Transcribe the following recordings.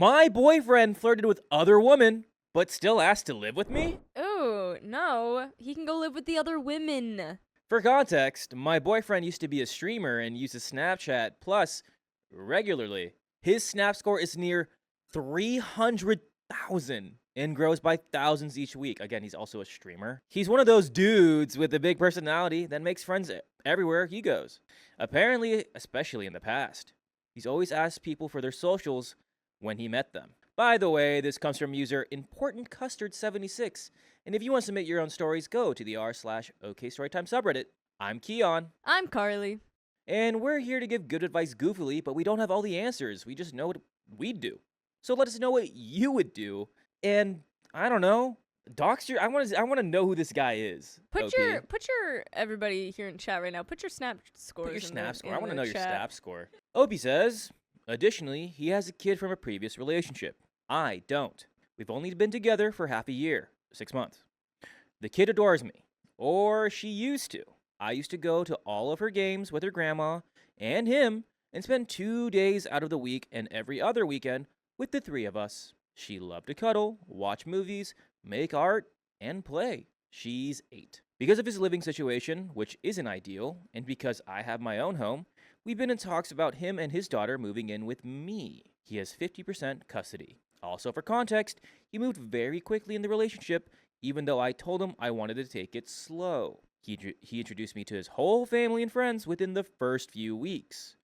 My boyfriend flirted with other women, but still asked to live with me? Oh, no. He can go live with the other women. For context, my boyfriend used to be a streamer and uses Snapchat Plus regularly. His Snap score is near 300,000 and grows by thousands each week. Again, he's also a streamer. He's one of those dudes with a big personality that makes friends everywhere he goes. Apparently, especially in the past. He's always asked people for their socials when he met them. By the way, this comes from user ImportantCustard76. And if you want to submit your own stories, go to the r/OKStorytime subreddit. I'm Keon. I'm Carly. And we're here to give good advice goofily, but we don't have all the answers. We just know what we'd do. So let us know what you would do. And I don't know, dox your. I want to know who this guy is. Put your everybody here in chat right now. Put your Snap scores. Put your Snap score. I want to know your Snap score. Opie says, additionally, he has a kid from a previous relationship. I don't. We've only been together for half a year, 6 months. The kid adores me, or she used to. I used to go to all of her games with her grandma and him and spend 2 days out of the week and every other weekend with the three of us. She loved to cuddle, watch movies, make art, and play. She's 8. Because of his living situation, which isn't ideal, and because I have my own home, we've been in talks about him and his daughter moving in with me. He has 50% custody. Also, for context, he moved very quickly in the relationship, even though I told him I wanted to take it slow. He introduced me to his whole family and friends within the first few weeks.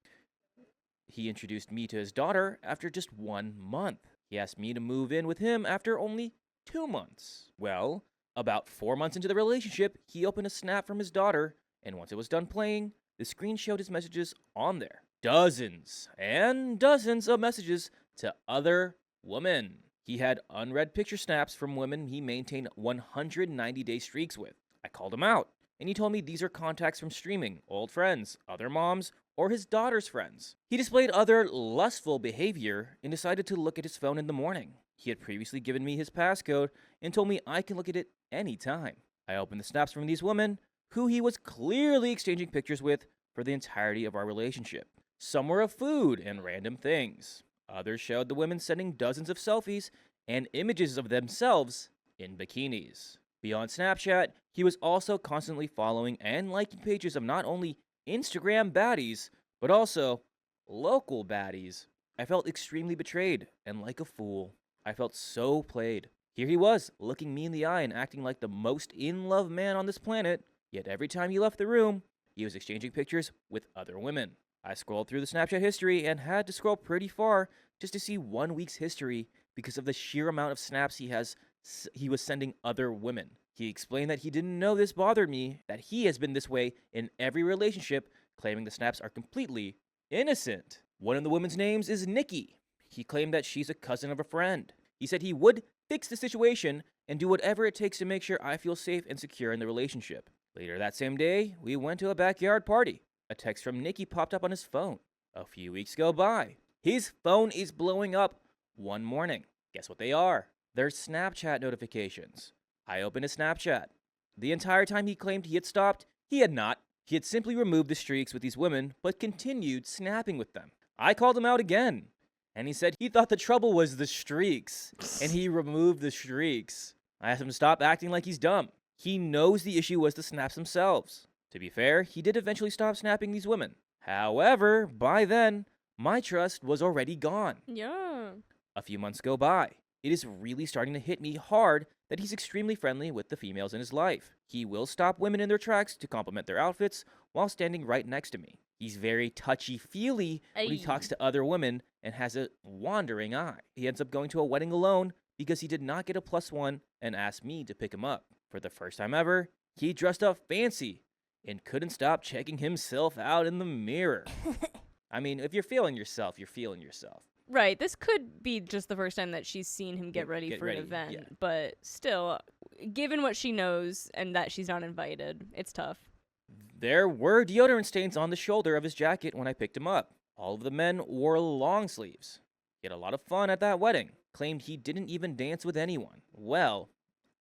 He introduced me to his daughter after just 1 month. He asked me to move in with him after only 2 months. Well, about 4 months into the relationship, he opened a snap from his daughter, and once it was done playing, the screen showed his messages on there. Dozens and dozens of messages to other women. He had unread picture snaps from women he maintained 190-day streaks with. I called him out, and he told me these are contacts from streaming, old friends, other moms, or his daughter's friends. He displayed other lustful behavior and decided to look at his phone in the morning. He had previously given me his passcode and told me I can look at it anytime. I opened the snaps from these women, who he was clearly exchanging pictures with for the entirety of our relationship. Some were of food and random things. Others showed the women sending dozens of selfies and images of themselves in bikinis. Beyond Snapchat, he was also constantly following and liking pages of not only Instagram baddies, but also local baddies. I felt extremely betrayed and like a fool. I felt so played. Here he was, looking me in the eye and acting like the most in-love man on this planet, yet every time he left the room, he was exchanging pictures with other women. I scrolled through the Snapchat history and had to scroll pretty far just to see 1 week's history because of the sheer amount of snaps he was sending other women. He explained that he didn't know this bothered me, that he has been this way in every relationship, claiming the snaps are completely innocent. One of the women's names is Nikki. He claimed that she's a cousin of a friend. He said he would fix the situation and do whatever it takes to make sure I feel safe and secure in the relationship. Later that same day, we went to a backyard party. A text from Nikki popped up on his phone. A few weeks go by. His phone is blowing up one morning. Guess what they are? They're Snapchat notifications. I opened his Snapchat. The entire time he claimed he had stopped, he had not. He had simply removed the streaks with these women, but continued snapping with them. I called him out again, and he said he thought the trouble was the streaks, and he removed the streaks. I asked him to stop acting like he's dumb. He knows the issue was the snaps themselves. To be fair, he did eventually stop snapping these women. However, by then, my trust was already gone. Yeah. A few months go by. It is really starting to hit me hard that he's extremely friendly with the females in his life. He will stop women in their tracks to compliment their outfits while standing right next to me. He's very touchy-feely when he talks to other women and has a wandering eye. He ends up going to a wedding alone because he did not get a +1 and asked me to pick him up. For the first time ever, he dressed up fancy and couldn't stop checking himself out in the mirror. I mean, if you're feeling yourself, you're feeling yourself. Right. This could be just the first time that she's seen him get ready for an event. Yeah. But still, given what she knows and that she's not invited, it's tough. There were deodorant stains on the shoulder of his jacket when I picked him up. All of the men wore long sleeves. He had a lot of fun at that wedding. Claimed he didn't even dance with anyone. Well,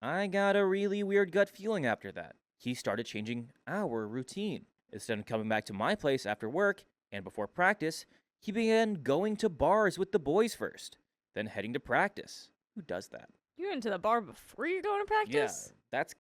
I got a really weird gut feeling after that. He started changing our routine. Instead of coming back to my place after work and before practice, he began going to bars with the boys first. then heading to practice. Who does that? You're into the bar before you're going to Yeah, practice? that's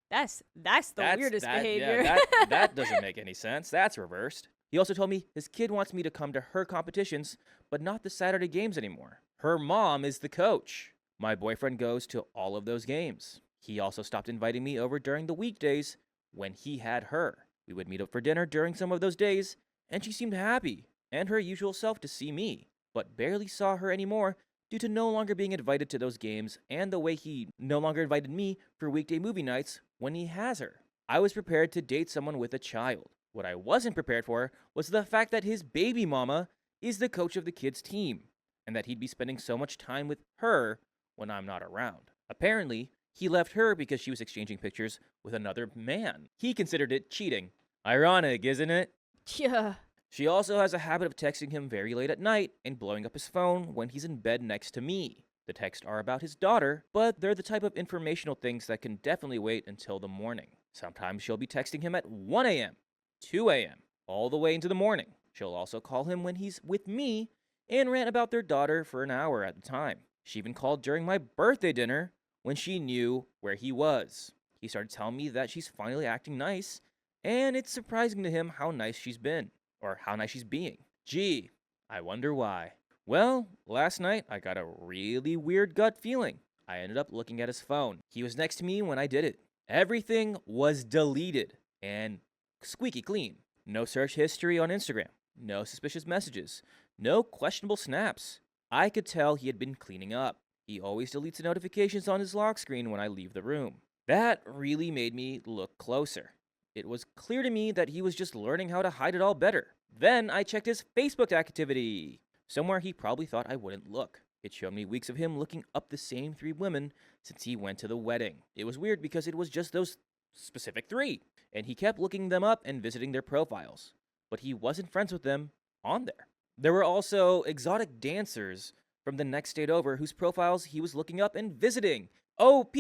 That's the weirdest behavior. Yeah, that doesn't make any sense. That's reversed. He also told me his kid wants me to come to her competitions, but not the Saturday games anymore. Her mom is the coach. My boyfriend goes to all of those games. He also stopped inviting me over during the weekdays when he had her. We would meet up for dinner during some of those days, and she seemed happy and her usual self to see me, but barely saw her anymore due to no longer being invited to those games and the way he no longer invited me for weekday movie nights when he has her. I was prepared to date someone with a child. What I wasn't prepared for was the fact that his baby mama is the coach of the kid's team, and that he'd be spending so much time with her when I'm not around. Apparently, he left her because she was exchanging pictures with another man. He considered it cheating. Ironic, isn't it? Yeah. She also has a habit of texting him very late at night and blowing up his phone when he's in bed next to me. The texts are about his daughter, but they're the type of informational things that can definitely wait until the morning. Sometimes she'll be texting him at 1 a.m., 2 a.m., all the way into the morning. She'll also call him when he's with me and rant about their daughter for an hour at a time. She even called during my birthday dinner when she knew where he was. He started telling me that she's finally acting nice, and it's surprising to him how nice she's been, or how nice she's being. Gee, I wonder why. Well, last night I got a really weird gut feeling. I ended up looking at his phone. He was next to me when I did it. Everything was deleted and squeaky clean. No search history on Instagram. No suspicious messages. No questionable snaps. I could tell he had been cleaning up. He always deletes the notifications on his lock screen when I leave the room. That really made me look closer. It was clear to me that he was just learning how to hide it all better. Then I checked his Facebook activity, somewhere he probably thought I wouldn't look. It showed me weeks of him looking up the same 3 women since he went to the wedding. It was weird because it was just those specific 3, and he kept looking them up and visiting their profiles, but he wasn't friends with them on there. There were also exotic dancers from the next state over whose profiles he was looking up and visiting. OP!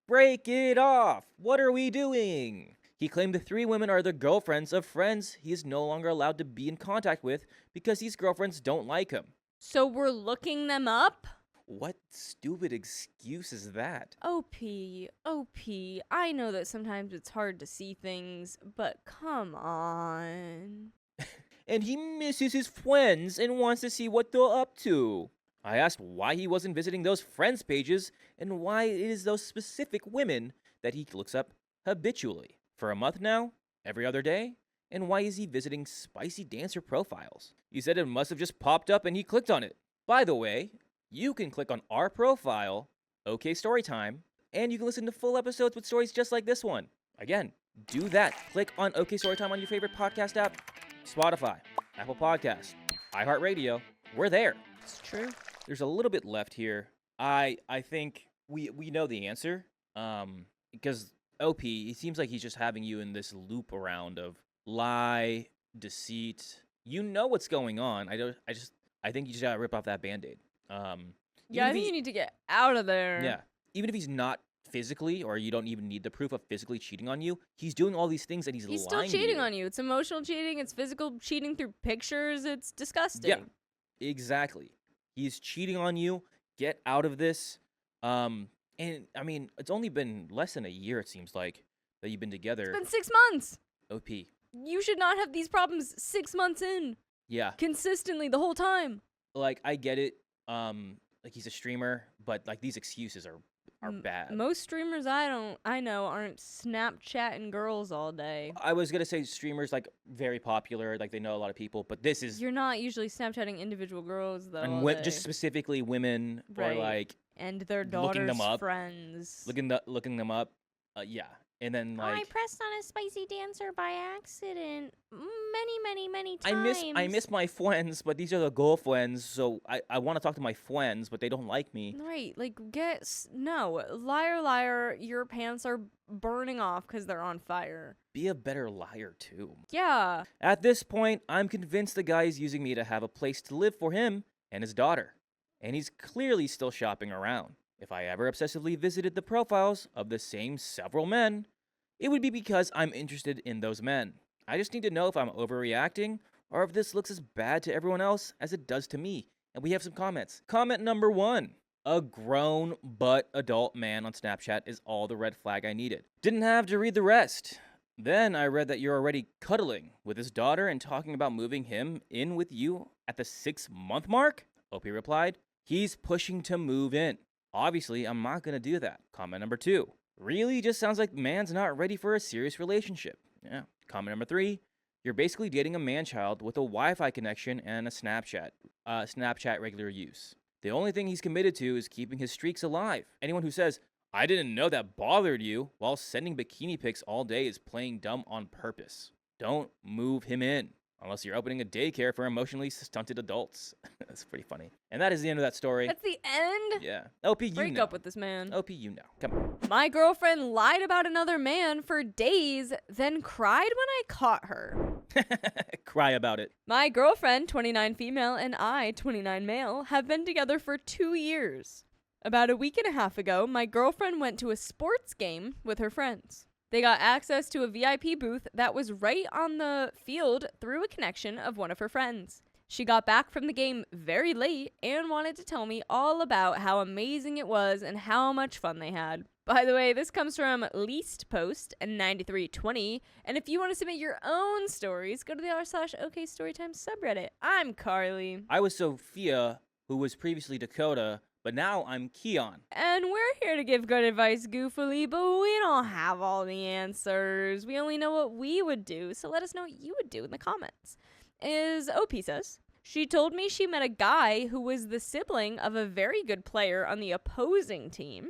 Break it off! What are we doing? He claimed the 3 women are the girlfriends of friends he is no longer allowed to be in contact with because these girlfriends don't like him. So we're looking them up? What stupid excuse is that? OP, I know that sometimes it's hard to see things, but come on. And he misses his friends and wants to see what they're up to. I asked why he wasn't visiting those friends pages and why it is those specific women that he looks up habitually. For a month now, every other day, and why is he visiting spicy dancer profiles? He said it must have just popped up and he clicked on it. By the way, you can click on our profile, OK Storytime, and you can listen to full episodes with stories just like this one. Again, do that. Click on OK Storytime on your favorite podcast app, Spotify, Apple Podcasts, iHeartRadio. We're there. It's true. There's a little bit left here. I think we know the answer. Because OP, it seems like he's just having you in this loop around of lie, deceit. You know what's going on. I think you just gotta rip off that Band-Aid. Yeah, I think you need to get out of there. Yeah. Even if he's not physically, or you don't even need the proof of physically cheating on you, he's doing all these things and he's lying still to cheating you. on you. It's emotional cheating. It's physical cheating through pictures. It's disgusting. Yeah, exactly. He's cheating on you. Get out of this. And I mean, it's only been less than a year, it seems like, that you've been together. It's been 6 months. OP. You should not have these problems 6 months in. Yeah. Consistently the whole time. Like, I get it. Like, he's a streamer, but like these excuses are bad. Most streamers I know aren't Snapchatting girls all day. I was gonna say streamers like very popular, like they know a lot of people, but this is You're not usually Snapchatting individual girls though. and all day. just specifically women Right. or like and their looking them daughter's up. friends. looking them up. Yeah, and then I like pressed on a spicy dancer by accident many times. I miss my friends, but these are the girlfriends, so I want to talk to my friends, but they don't like me. Right, like no, liar, your pants are burning off because they're on fire. Be a better liar too. Yeah. At this point, I'm convinced the guy is using me to have a place to live for him and his daughter, and he's clearly still shopping around. If I ever obsessively visited the profiles of the same several men, it would be because I'm interested in those men. I just need to know if I'm overreacting or if this looks as bad to everyone else as it does to me. And we have some comments. Comment number 1. A grown but adult man on Snapchat is all the red flag I needed. Didn't have to read the rest. Then I read that you're already cuddling with his daughter and talking about moving him in with you at the 6-month mark? OP replied, he's pushing to move in. Obviously, I'm not gonna do that. Comment number 2. Really just sounds like man's not ready for a serious relationship. Yeah. Comment number 3. You're basically dating a man-child with a Wi-Fi connection and a Snapchat regular use. The only thing he's committed to is keeping his streaks alive. Anyone who says, I didn't know that bothered you while sending bikini pics all day is playing dumb on purpose. Don't move him in. Unless you're opening a daycare for emotionally stunted adults. That's pretty funny. And that is the end of that story. That's the end? Yeah. LP, you Break know. up with this man. LP, you know. Come on. My girlfriend lied about another man for days, then cried when I caught her. Cry about it. My girlfriend, 29 female, and I, 29 male, have been together for 2 years. About a week and a half ago, my girlfriend went to a sports game with her friends. They got access to a VIP booth that was right on the field through a connection of one of her friends. She got back from the game very late and wanted to tell me all about how amazing it was and how much fun they had. By the way, this comes from Least Post and 9320. And if you want to submit your own stories, go to the r/OK Storytime subreddit. I'm Carly. I was Sophia, who was previously Dakota, but now I'm Keon. And we're here to give good advice goofily, but we don't have all the answers. We only know what we would do, so let us know what you would do in the comments. OP says, she told me she met a guy who was the sibling of a very good player on the opposing team.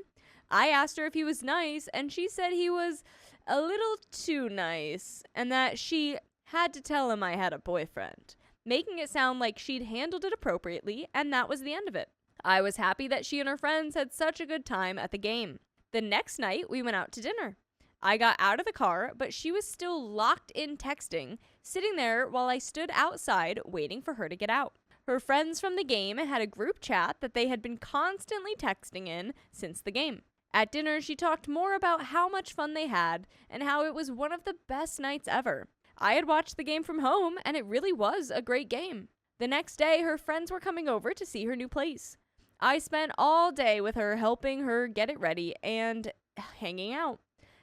I asked her if he was nice, and she said he was a little too nice, and that she had to tell him I had a boyfriend, making it sound like she'd handled it appropriately, and that was the end of it. I was happy that she and her friends had such a good time at the game. The next night, we went out to dinner. I got out of the car, but she was still locked in texting, sitting there while I stood outside waiting for her to get out. Her friends from the game had a group chat that they had been constantly texting in since the game. At dinner, she talked more about how much fun they had and how it was one of the best nights ever. I had watched the game from home, and it really was a great game. The next day, her friends were coming over to see her new place. I spent all day with her, helping her get it ready and hanging out.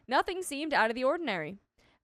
Nothing seemed out of the ordinary.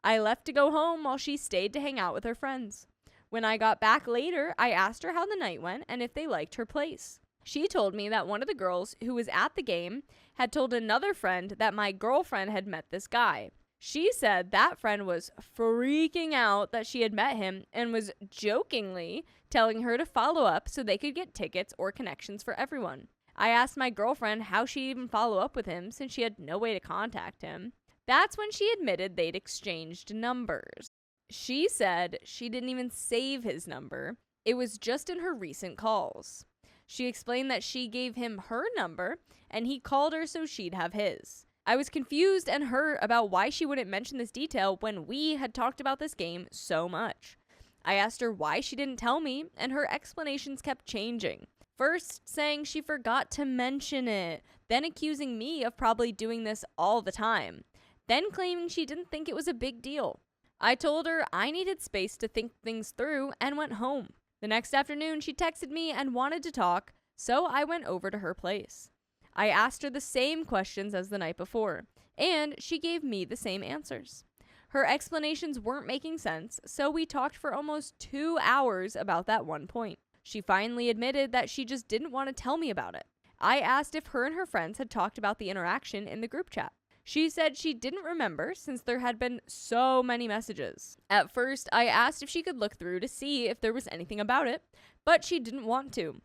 I left to go home while she stayed to hang out with her friends. When I got back later, I asked her how the night went and if they liked her place. She told me that one of the girls who was at the game had told another friend that my girlfriend had met this guy. She said that friend was freaking out that she had met him and was jokingly telling her to follow up so they could get tickets or connections for everyone. I asked my girlfriend how she'd even follow up with him since she had no way to contact him. That's when she admitted they'd exchanged numbers. She said she didn't even save his number. It was just in her recent calls. She explained that she gave him her number and he called her so she'd have his. I was confused and hurt about why she wouldn't mention this detail when we had talked about this game so much. I asked her why she didn't tell me, and her explanations kept changing. First saying she forgot to mention it, then accusing me of probably doing this all the time, then claiming she didn't think it was a big deal. I told her I needed space to think things through and went home. The next afternoon, she texted me and wanted to talk, so I went over to her place. I asked her the same questions as the night before, and she gave me the same answers. Her explanations weren't making sense, so we talked for almost 2 hours about that one point. She finally admitted that she just didn't want to tell me about it. I asked if her and her friends had talked about the interaction in the group chat. She said she didn't remember since there had been so many messages. At first, I asked if she could look through to see if there was anything about it, but she didn't want to.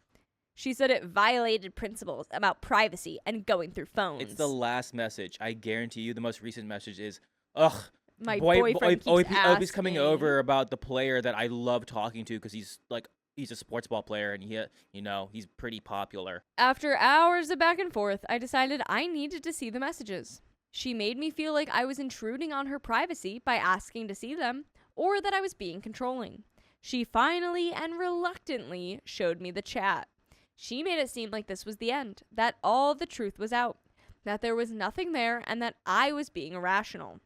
She said it violated principles about privacy and going through phones. It's the last message. I guarantee you the most recent message is, ugh, my boyfriend keeps OP's coming asking. over about the player that I love talking to because he's a sports ball player and he's pretty popular. After hours of back and forth, I decided I needed to see the messages. She made me feel like I was intruding on her privacy by asking to see them, or that I was being controlling. She finally and reluctantly showed me the chat. She made it seem like this was the end, that all the truth was out, that there was nothing there, and that I was being irrational.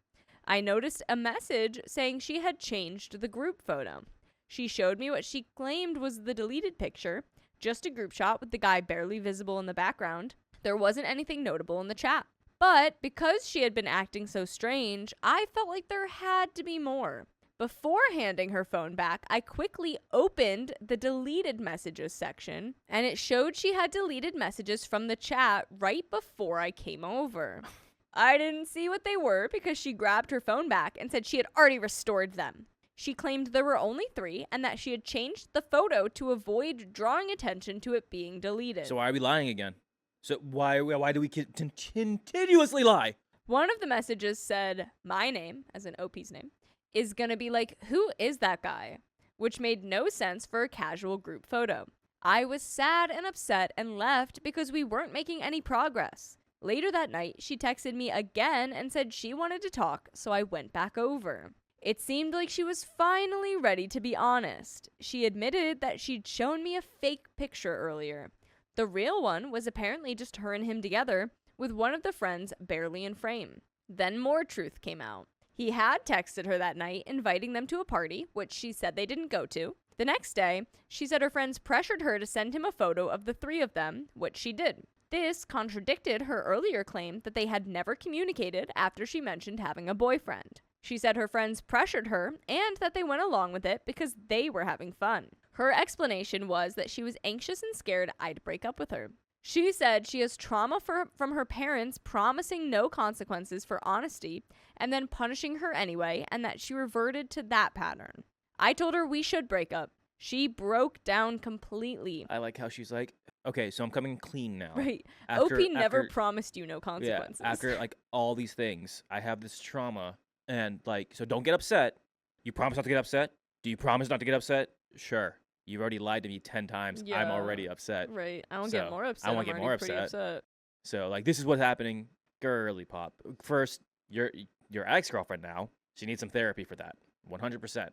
I noticed a message saying she had changed the group photo. She showed me what she claimed was the deleted picture, Just a group shot with the guy barely visible in the background. There wasn't anything notable in the chat. But because she had been acting so strange, I felt like there had to be more. Before handing her phone back, I quickly opened the deleted messages section, and it showed she had deleted messages from the chat right before I came over. I didn't see what they were because she grabbed her phone back and said she had already restored them. She claimed there were only 3 and that she had changed the photo to avoid drawing attention to it being deleted. So why are we lying again? So why do we continuously lie? One of the messages said, my name, as in OP's name, is gonna be like, who is that guy? Which made no sense for a casual group photo. I was sad and upset and left because we weren't making any progress. Later that night, she texted me again and said she wanted to talk, so I went back over. It seemed like she was finally ready to be honest. She admitted that she'd shown me a fake picture earlier. The real one was apparently just her and him together, with one of the friends barely in frame. Then more truth came out. He had texted her that night, inviting them to a party, which she said they didn't go to. The next day, she said her friends pressured her to send him a photo of the 3 of them, which she did. This contradicted her earlier claim that they had never communicated after she mentioned having a boyfriend. She said her friends pressured her and that they went along with it because they were having fun. Her explanation was that she was anxious and scared I'd break up with her. She said she has trauma from her parents promising no consequences for honesty and then punishing her anyway, and that she reverted to that pattern. I told her we should break up. She broke down completely. I like how she's like, okay, so I'm coming clean now. Right. OP never promised you no consequences. Yeah, after like all these things, I have this trauma, and like, so don't get upset. You promise not to get upset? Do you promise not to get upset? Sure. You've already lied to me 10 times. Yeah. I'm already upset. Right. I won't So, get more upset. I won't I'm get more already pretty upset. So like, this is what's happening. Girly pop. First, your ex-girlfriend now. She needs some therapy for that. 100%.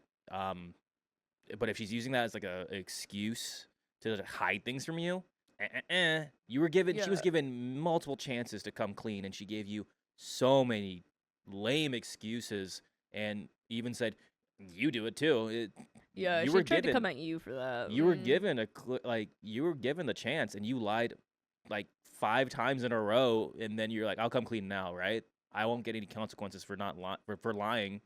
But if she's using that as like a excuse to hide things from you, you were given. She was given multiple chances to come clean, and she gave you so many lame excuses, and even said, "You do it too." Yeah, you she were tried given, to come at you for that. You were given you were given the chance, and you lied like 5 times in a row, and then you're like, "I'll come clean now, right? I won't get any consequences for not for lying."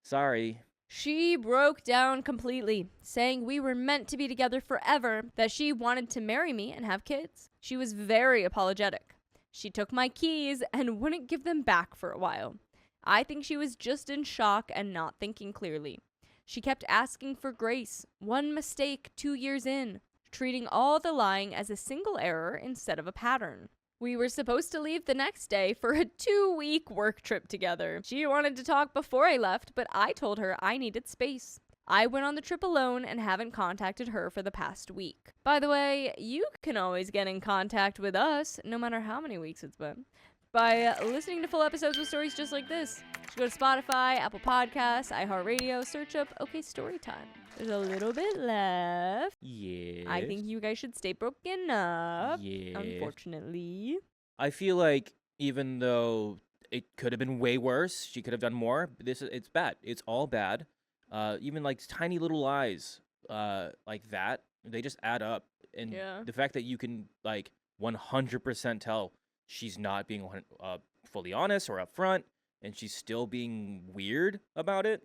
Sorry. She broke down completely, saying we were meant to be together forever, that she wanted to marry me and have kids. She was very apologetic. She took my keys and wouldn't give them back for a while. I think she was just in shock and not thinking clearly. She kept asking for grace, one mistake 2 years in, treating all the lying as a single error instead of a pattern. We were supposed to leave the next day for a 2-week work trip together. She wanted to talk before I left, but I told her I needed space. I went on the trip alone and haven't contacted her for the past week. By the way, you can always get in contact with us, no matter how many weeks it's been, by listening to full episodes with stories just like this. Just go to Spotify, Apple Podcasts, iHeartRadio, search up OK Storytime. There's a little bit left. Yeah. I think you guys should stay broken up. Yeah. Unfortunately. I feel like even though it could have been way worse, she could have done more. But it's bad. It's all bad. Even like tiny little lies, like that, they just add up. And the fact that you can like 100% tell she's not being fully honest or upfront, and she's still being weird about it.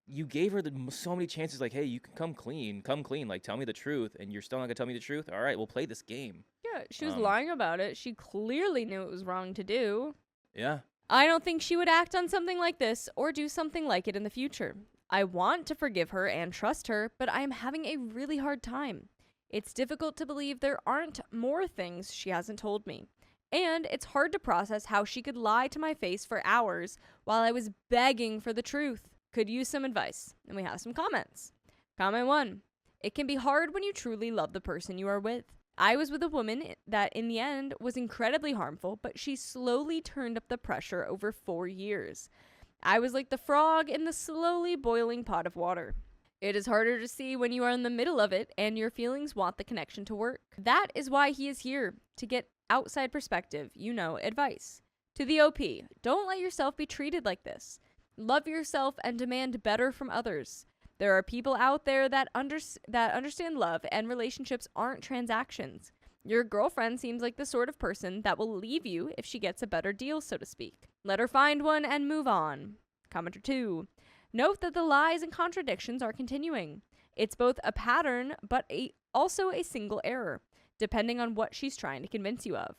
You gave her so many chances, like, hey, you can come clean, like, tell me the truth, and you're still not gonna tell me the truth? All right, we'll play this game. Yeah, she was lying about it. She clearly knew it was wrong to do. Yeah. I don't think she would act on something like this or do something like it in the future. I want to forgive her and trust her, but I am having a really hard time. It's difficult to believe there aren't more things she hasn't told me. And it's hard to process how she could lie to my face for hours while I was begging for the truth. Could use some advice. And we have some comments. Comment 1. It can be hard when you truly love the person you are with. I was with a woman that in the end was incredibly harmful, but she slowly turned up the pressure over 4 years. I was like the frog in the slowly boiling pot of water. It is harder to see when you are in the middle of it and your feelings want the connection to work. That is why he is here, to get outside perspective, advice. To the OP, don't let yourself be treated like this. Love yourself and demand better from others. There are people out there that understand love and relationships aren't transactions. Your girlfriend seems like the sort of person that will leave you if she gets a better deal, so to speak. Let her find one and move on. Commenter 2. Note that the lies and contradictions are continuing. It's both a pattern, but also a single error, depending on what she's trying to convince you of.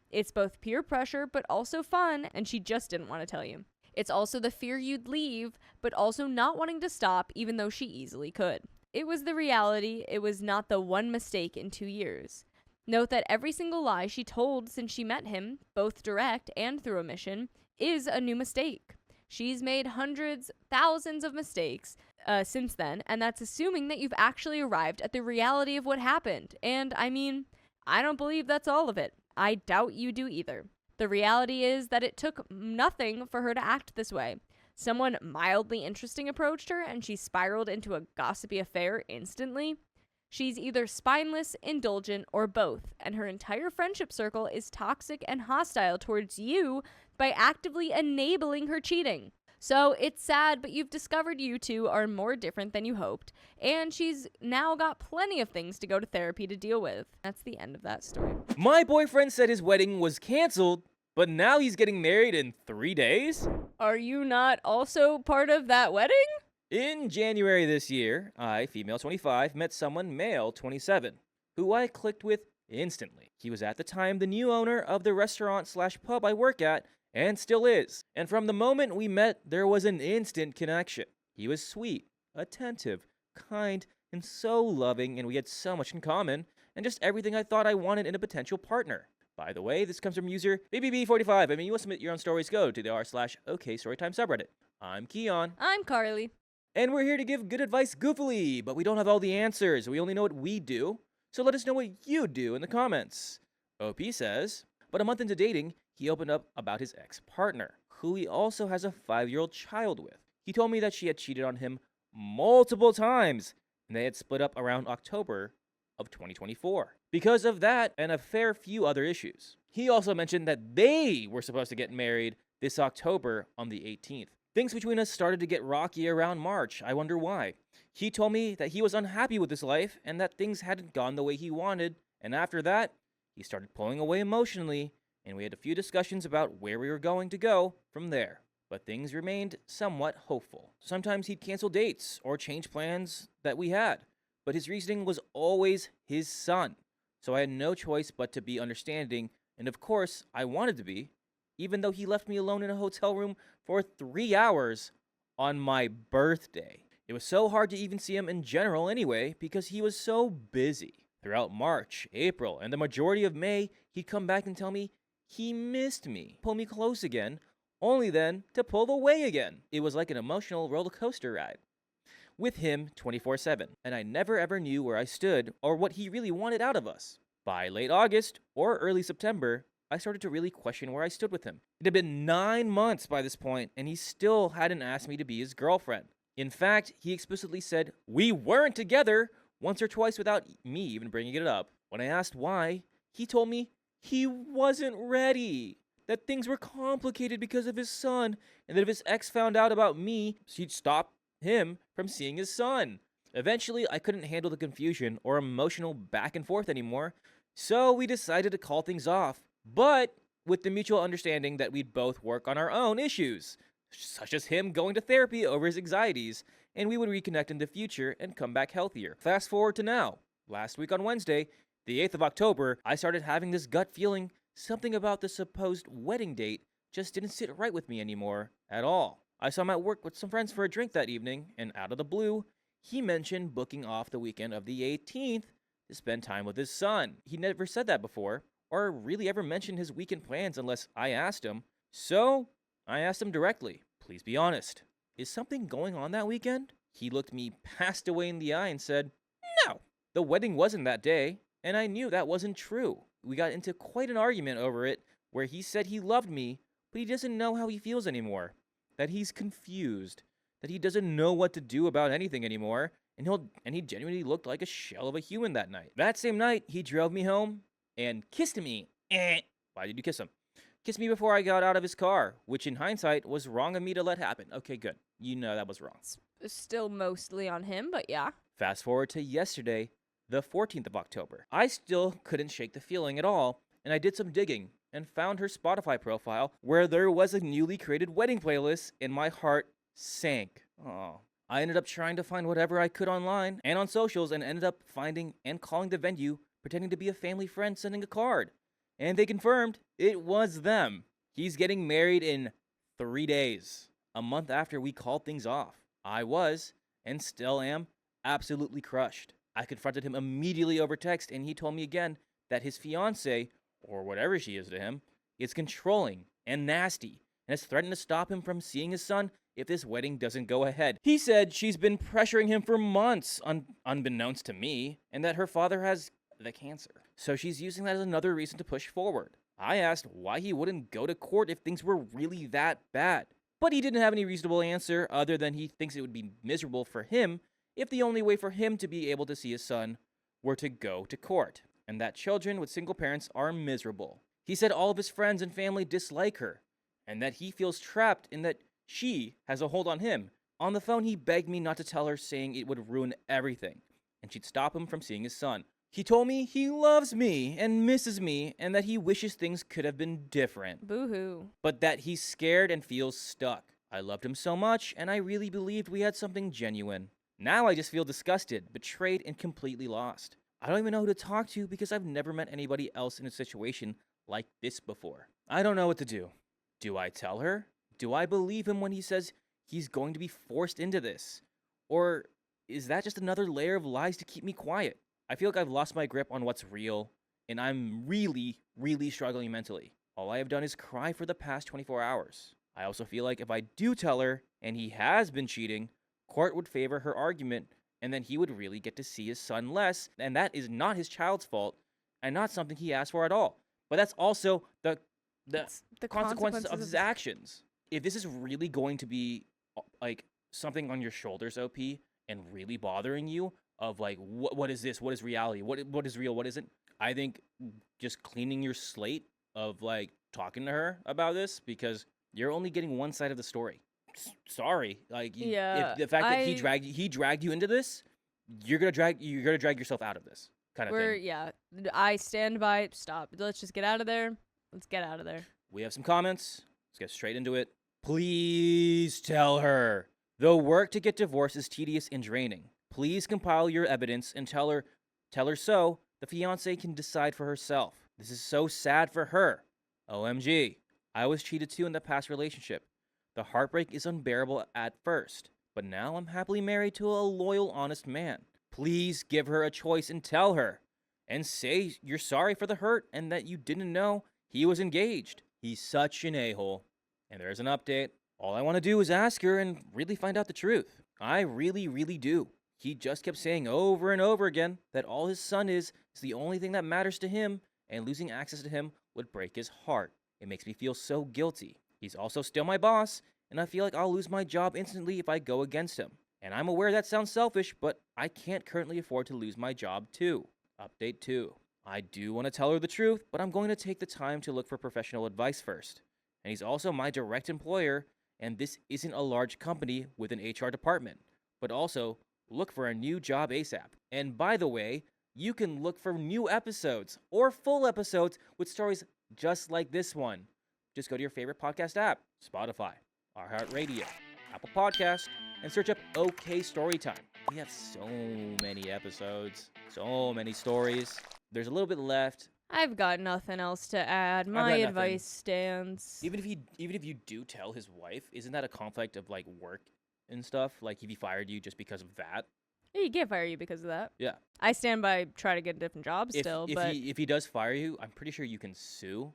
It's both peer pressure, but also fun, and she just didn't want to tell you. It's also the fear you'd leave, but also not wanting to stop, even though she easily could. It was the reality. It was not the one mistake in 2 years. Note that every single lie she told since she met him, both direct and through omission, is a new mistake. She's made hundreds, thousands of mistakes since then, and that's assuming that you've actually arrived at the reality of what happened. And I mean, I don't believe that's all of it. I doubt you do either. The reality is that it took nothing for her to act this way. Someone mildly interesting approached her and she spiraled into a gossipy affair instantly. She's either spineless, indulgent, or both, and her entire friendship circle is toxic and hostile towards you by actively enabling her cheating. So it's sad, but you've discovered you two are more different than you hoped, and she's now got plenty of things to go to therapy to deal with. That's the end of that story. My boyfriend said his wedding was canceled, but now he's getting married in 3 days? Are you not also part of that wedding? In January this year, I, female 25, met someone, male 27, who I clicked with instantly. He was at the time the new owner of the restaurant/pub I work at, and still is. And from the moment we met, there was an instant connection. He was sweet, attentive, kind, and so loving, and we had so much in common, and just everything I thought I wanted in a potential partner. By the way, this comes from user BBB45. I mean, you want to submit your own stories, go to the r/OK Storytime subreddit. I'm Keon. I'm Carly. And we're here to give good advice goofily, but we don't have all the answers. We only know what we do. So let us know what you do in the comments. OP says, but a month into dating, he opened up about his ex-partner, who he also has a 5-year-old child with. He told me that she had cheated on him multiple times, and they had split up around October of 2024. Because of that and a fair few other issues. He also mentioned that they were supposed to get married this October on the 18th. Things between us started to get rocky around March. I wonder why. He told me that he was unhappy with his life and that things hadn't gone the way he wanted. And after that, he started pulling away emotionally, and we had a few discussions about where we were going to go from there. But things remained somewhat hopeful. Sometimes he'd cancel dates or change plans that we had, but his reasoning was always his son. So I had no choice but to be understanding, and of course, I wanted to be, even though he left me alone in a hotel room for 3 hours on my birthday. It was so hard to even see him in general anyway, because he was so busy. Throughout March, April, and the majority of May, he'd come back and tell me he missed me, pull me close again, only then to pull away again. It was like an emotional roller coaster ride with him 24/7, and I never ever knew where I stood or what he really wanted out of us. By late August or early September, I started to really question where I stood with him. It had been 9 months by this point, and he still hadn't asked me to be his girlfriend. In fact, he explicitly said we weren't together once or twice without me even bringing it up. When I asked why, he told me he wasn't ready, that things were complicated because of his son, and that if his ex found out about me, she'd stop him from seeing his son. Eventually, I couldn't handle the confusion or emotional back and forth anymore, so we decided to call things off, but with the mutual understanding that we'd both work on our own issues, such as him going to therapy over his anxieties, and we would reconnect in the future and come back healthier. Fast forward to now. Last week on Wednesday, the 8th of October, I started having this gut feeling something about the supposed wedding date just didn't sit right with me anymore at all. I saw him at work with some friends for a drink that evening, and out of the blue, he mentioned booking off the weekend of the 18th to spend time with his son. He never said that before, or really ever mentioned his weekend plans unless I asked him. So, I asked him directly, please be honest, is something going on that weekend? He looked me passed away in the eye and said, no. The wedding wasn't that day, and I knew that wasn't true. We got into quite an argument over it, where he said he loved me, but he doesn't know how he feels anymore. That he's confused, that he doesn't know what to do about anything anymore, and he genuinely looked like a shell of a human that night. That same night, he drove me home and kissed me. Why did you kiss him? kissed me before I got out of his car, which in hindsight was wrong of me to let happen. Okay, good. You know that was wrong. It's still mostly on him, but yeah. Fast forward to yesterday, the 14th of October. I still couldn't shake the feeling at all, and I did some digging and found her Spotify profile where there was a newly created wedding playlist, and my heart sank. Oh. I ended up trying to find whatever I could online and on socials, and ended up finding and calling the venue, pretending to be a family friend sending a card. And they confirmed it was them. He's getting married in 3 days, a month after we called things off. I was, and still am, absolutely crushed. I confronted him immediately over text, and he told me again that his fiancée, or whatever she is to him, is controlling and nasty, and has threatened to stop him from seeing his son if this wedding doesn't go ahead. He said she's been pressuring him for months, unbeknownst to me, and that her father has the cancer. So she's using that as another reason to push forward. I asked why he wouldn't go to court if things were really that bad, but he didn't have any reasonable answer other than he thinks it would be miserable for him if the only way for him to be able to see his son were to go to court, and that children with single parents are miserable. He said all of his friends and family dislike her, and that he feels trapped in that she has a hold on him. On the phone, he begged me not to tell her, saying it would ruin everything, and she'd stop him from seeing his son. He told me he loves me and misses me, and that he wishes things could have been different. Boo-hoo. But that he's scared and feels stuck. I loved him so much, and I really believed we had something genuine. Now I just feel disgusted, betrayed, and completely lost. I don't even know who to talk to because I've never met anybody else in a situation like this before. I don't know what to do. Do I tell her? Do I believe him when he says he's going to be forced into this? Or is that just another layer of lies to keep me quiet? I feel like I've lost my grip on what's real, and I'm really, really struggling mentally. All I have done is cry for the past 24 hours. I also feel like if I do tell her, and he has been cheating, court would favor her argument, and then he would really get to see his son less, and that is not his child's fault, and not something he asked for at all. But that's also the consequences of his actions. If this is really going to be, like, something on your shoulders, OP, and really bothering you, of like, what is this? What is reality? What is real? What isn't? I think just cleaning your slate of like talking to her about this, because you're only getting one side of the story. Sorry, like if the fact that he dragged you into this, you're gonna drag yourself out of this kind of thing. Yeah, I stand by. Stop. Let's just get out of there. Let's get out of there. We have some comments. Let's get straight into it. Please tell her. The work to get divorced is tedious and draining. Please compile your evidence and tell her so the fiancé can decide for herself. This is so sad for her. OMG. I was cheated too in the past relationship. The heartbreak is unbearable at first, but now I'm happily married to a loyal, honest man. Please give her a choice and tell her. And say you're sorry for the hurt and that you didn't know he was engaged. He's such an a-hole. And there's an update. All I want to do is ask her and really find out the truth. I really, really do. He just kept saying over and over again that all his son is the only thing that matters to him, and losing access to him would break his heart. It makes me feel so guilty. He's also still my boss, and I feel like I'll lose my job instantly if I go against him. And I'm aware that sounds selfish, but I can't currently afford to lose my job too. Update 2. I do want to tell her the truth, but I'm going to take the time to look for professional advice first. And he's also my direct employer, and this isn't a large company with an HR department, but also look for a new job ASAP. And by the way, you can look for new episodes or full episodes with stories just like this one. Just go to your favorite podcast app, Spotify, iHeartRadio, Apple Podcast, and search up OK Storytime. We have so many episodes, so many stories. There's a little bit left. I've got nothing else to add. My advice stands. Even if you do tell his wife, isn't that a conflict of like work and stuff? Like if he fired you just because of that? Yeah, he can't fire you because of that. Yeah. I stand by try to get a different job still. If he does fire you, I'm pretty sure you can sue.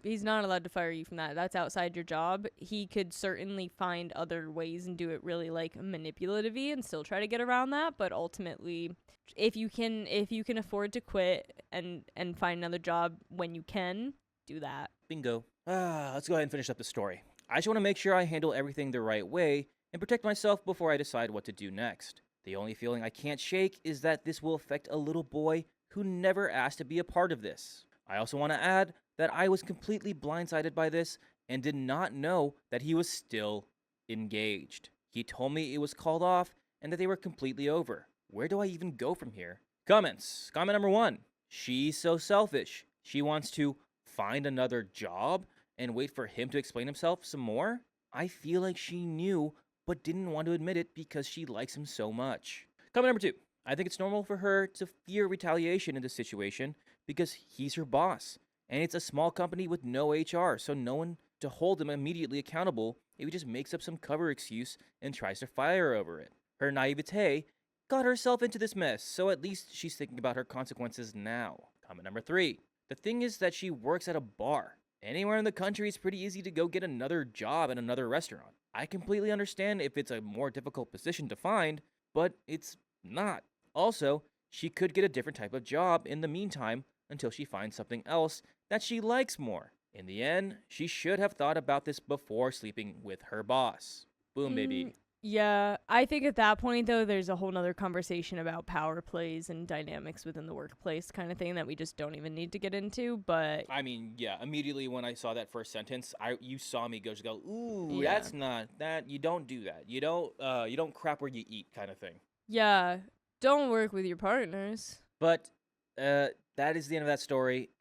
He's not allowed to fire you from that. That's outside your job. He could certainly find other ways and do it really like manipulative-y and still try to get around that. But ultimately, if you can afford to quit and find another job when you can, do that. Bingo. Let's go ahead and finish up the story. I just want to make sure I handle everything the right way and protect myself before I decide what to do next. The only feeling I can't shake is that this will affect a little boy who never asked to be a part of this. I also want to add that I was completely blindsided by this and did not know that he was still engaged. He told me it was called off and that they were completely over. Where do I even go from here? Comments. Comment number 1. She's so selfish. She wants to find another job and wait for him to explain himself some more. I feel like she knew but didn't want to admit it because she likes him so much. Comment number 2. I think it's normal for her to fear retaliation in this situation because he's her boss. And it's a small company with no HR, so no one to hold him immediately accountable if he just makes up some cover excuse and tries to fire her over it. Her naivete got herself into this mess, so at least she's thinking about her consequences now. Comment number 3. The thing is that she works at a bar. Anywhere in the country, it's pretty easy to go get another job at another restaurant. I completely understand if it's a more difficult position to find, but it's not. Also, she could get a different type of job in the meantime until she finds something else that she likes more. In the end, she should have thought about this before sleeping with her boss. Boom, baby. Yeah, I think at that point, though, there's a whole nother conversation about power plays and dynamics within the workplace kind of thing that we just don't even need to get into, but... I mean, yeah, immediately when I saw that first sentence, you saw me just go, ooh, Yeah. that's not, you don't do that. You don't crap where you eat kind of thing. Yeah, don't work with your partners. But that is the end of that story.